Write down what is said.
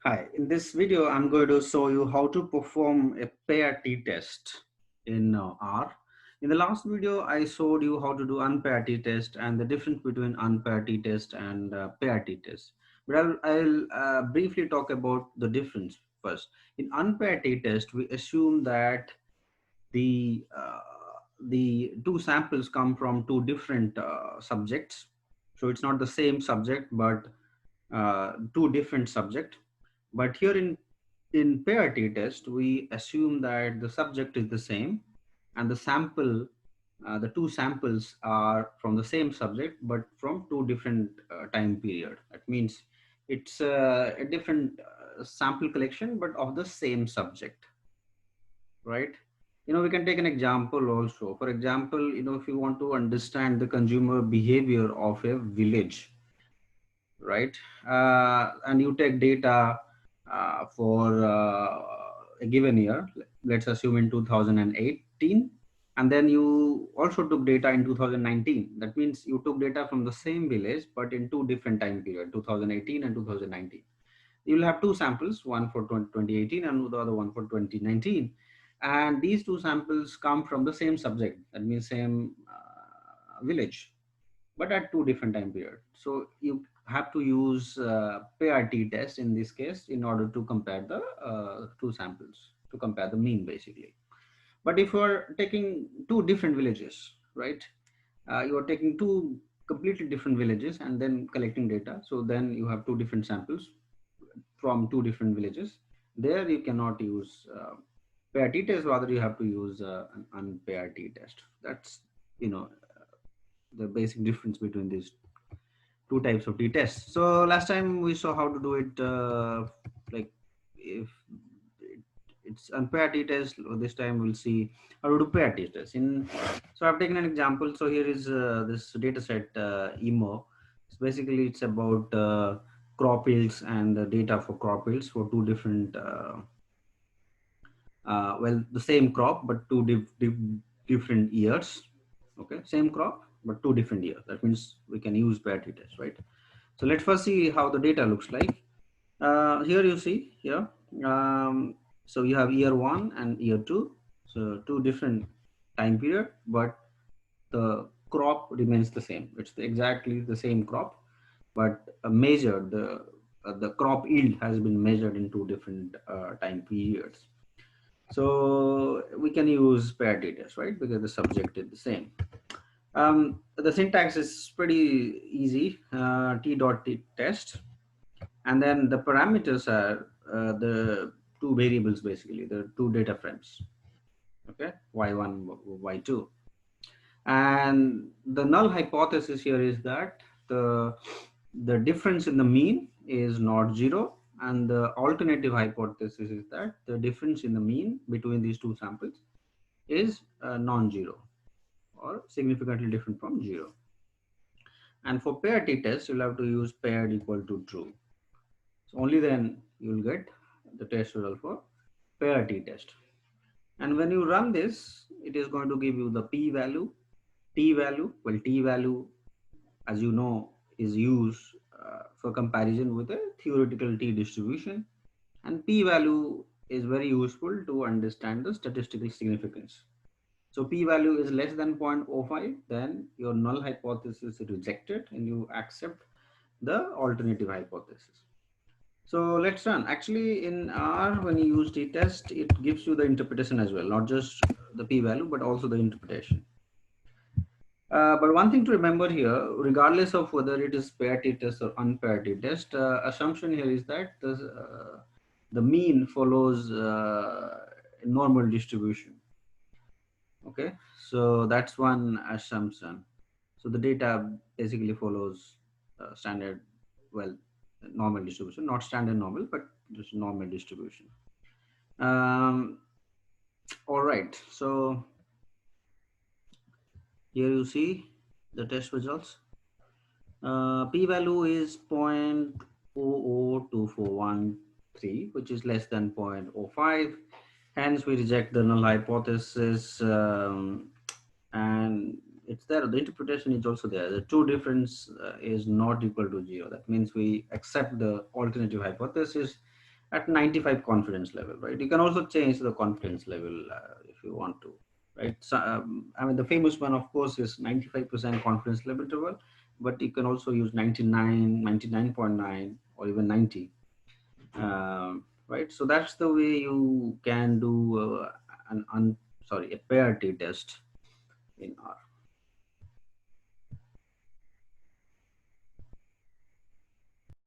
Hi, in this video, I'm going to show you how to perform a pair t-test in R. In the last video, I showed you how to do unpaired t-test and the difference between unpaired t-test and pair t-test. But I'll briefly talk about the difference first. In unpaired t-test, we assume that the uh, the two samples come from two different subjects. So it's not the same subject, but two different subjects. But here in pair t-test, we assume that the subject is the same and the two samples are from the same subject, but from two different time period. That means it's a different sample collection, but of the same subject, right? We can take an example also. For example, if you want to understand the consumer behavior of a village, right? And you take data for a given year, let's assume in 2018, and then you also took data in 2019. That means you took data from the same village, but in two different time period, 2018 and 2019. You'll have two samples, one for 2018 and the other one for 2019. And these two samples come from the same subject, that means same village, but at two different time period. So you have to use pair t-test in this case in order to compare the two samples, to compare the mean basically. But if you're taking two different villages, right, you are taking two completely different villages and then collecting data, so then you have two different samples from two different villages. There you cannot use pair t-test, rather you have to use an unpaired t-test. That's the basic difference between these two types of t-tests. So last time we saw how to do it, like if it's unpaired t-test. This time we'll see how to do paired t-test. So I've taken an example. So here is this data set emo. So basically it's about crop yields and the data for crop yields for two different well, the same crop but two different years. Okay, same crop but two different years. That means we can use pair t-test, right? So let's first see how the data looks like. Here you see here. So you have year one and year two. So two different time period, but the crop remains the same. It's exactly the same crop, but measured the crop yield has been measured in two different time periods. So we can use pair data, right? Because the subject is the same. The syntax is pretty easy. T dot t test, and then the parameters are the two variables, basically the two data frames. Okay, y1, y2, and the null hypothesis here is that the difference in the mean is not zero, and the alternative hypothesis is that the difference in the mean between these two samples is non-zero or significantly different from zero. And for pair t-test, you'll have to use paired equal to true. So only then you'll get the test result for pair t-test. And when you run this, it is going to give you the p-value, t-value. Well, t-value, as you know, is used for comparison with a theoretical t-distribution. And p-value is very useful to understand the statistical significance. So p-value is less than 0.05, then your null hypothesis is rejected and you accept the alternative hypothesis. So let's run. Actually, in R, when you use t-test, it gives you the interpretation as well, not just the p-value, but also the interpretation. But one thing to remember here, regardless of whether it is paired t-test or unpaired t-test, assumption here is that the mean follows normal distribution. Okay, so that's one assumption. So the data basically follows standard, well, normal distribution, not standard normal, but just normal distribution. All right, so here you see the test results. P-value is 0.002413, which is less than 0.05. Hence, we reject the null hypothesis, and it's there. The interpretation is also there. The true difference is not equal to zero. That means we accept the alternative hypothesis, at 95 confidence level, right? You can also change the confidence level if you want to, right? So, I mean, the famous one, of course, is 95% confidence level interval, but you can also use 99, 99.9, or even 90, right? So that's the way you can do an sorry, a pair t-test